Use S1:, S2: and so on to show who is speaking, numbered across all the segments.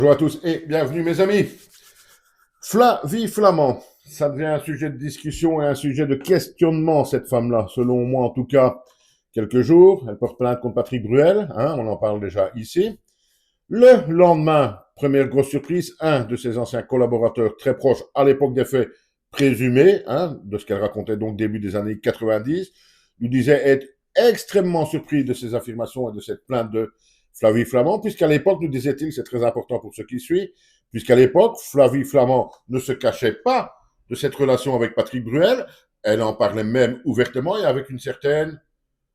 S1: Bonjour à tous et bienvenue mes amis. Flavie Flament, ça devient un sujet de discussion et un sujet de questionnement cette femme-là, selon moi en tout cas. Quelques jours, elle porte plainte contre Patrick Bruel, on en parle déjà ici. Le lendemain, première grosse surprise, un de ses anciens collaborateurs très proches à l'époque des faits présumés, de ce qu'elle racontait donc début des années 90, lui disait être extrêmement surpris de ces affirmations et de cette plainte de Flavie Flament, puisqu'à l'époque, nous disait-il, c'est très important pour ceux qui suivent, puisqu'à l'époque, Flavie Flament ne se cachait pas de cette relation avec Patrick Bruel, elle en parlait même ouvertement et avec une certaine,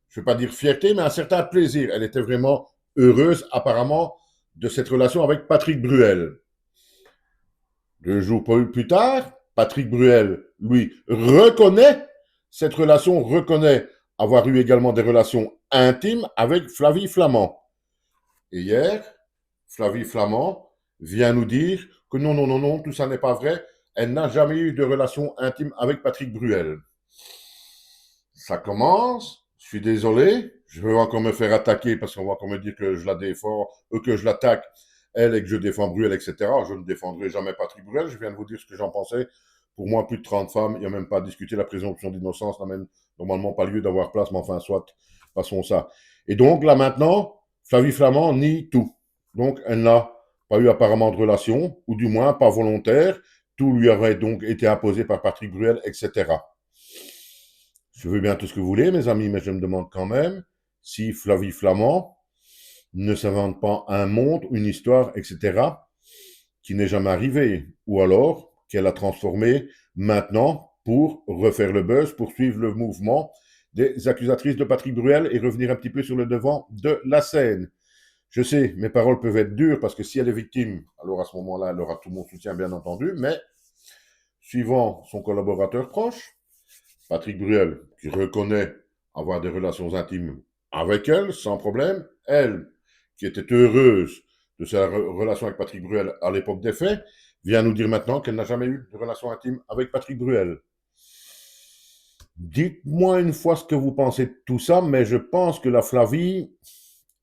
S1: je ne vais pas dire fierté, mais un certain plaisir. Elle était vraiment heureuse, apparemment, de cette relation avec Patrick Bruel. 2 jours plus tard, Patrick Bruel, lui, reconnaît cette relation, reconnaît avoir eu également des relations intimes avec Flavie Flament. Et hier, Flavie Flament vient nous dire que non, non, non, non, tout ça n'est pas vrai. Elle n'a jamais eu de relation intime avec Patrick Bruel. Ça commence, je suis désolé, je veux encore me faire attaquer parce qu'on va encore me dire que je la défends, que je l'attaque, elle, et que je défends Bruel, etc. Je ne défendrai jamais Patrick Bruel, je viens de vous dire ce que j'en pensais. Pour moi, plus de 30 femmes, il n'y a même pas à discuter, la présomption d'innocence n'a même normalement pas lieu d'avoir place, mais enfin, soit, passons ça. Et donc, là maintenant, Flavie Flament nie tout. Donc, elle n'a pas eu apparemment de relation, ou du moins pas volontaire, tout lui aurait donc été imposé par Patrick Bruel, etc. Je veux bien tout ce que vous voulez, mes amis, mais je me demande quand même si Flavie Flament ne s'invente pas un monde, une histoire, etc., qui n'est jamais arrivé, ou alors qu'elle a transformé maintenant pour refaire le buzz, pour suivre le mouvement des accusatrices de Patrick Bruel et revenir un petit peu sur le devant de la scène. Je sais, mes paroles peuvent être dures parce que si elle est victime, alors à ce moment-là, elle aura tout mon soutien, bien entendu, mais suivant son collaborateur proche, Patrick Bruel, qui reconnaît avoir des relations intimes avec elle, sans problème. Elle, qui était heureuse de sa relation avec Patrick Bruel à l'époque des faits, vient nous dire maintenant qu'elle n'a jamais eu de relation intime avec Patrick Bruel. Dites-moi une fois ce que vous pensez de tout ça, mais je pense que la Flavie,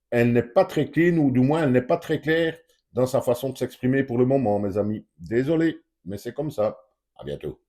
S1: elle n'est pas très clean, ou du moins elle n'est pas très claire dans sa façon de s'exprimer pour le moment, mes amis. Désolé, mais c'est comme ça. À bientôt.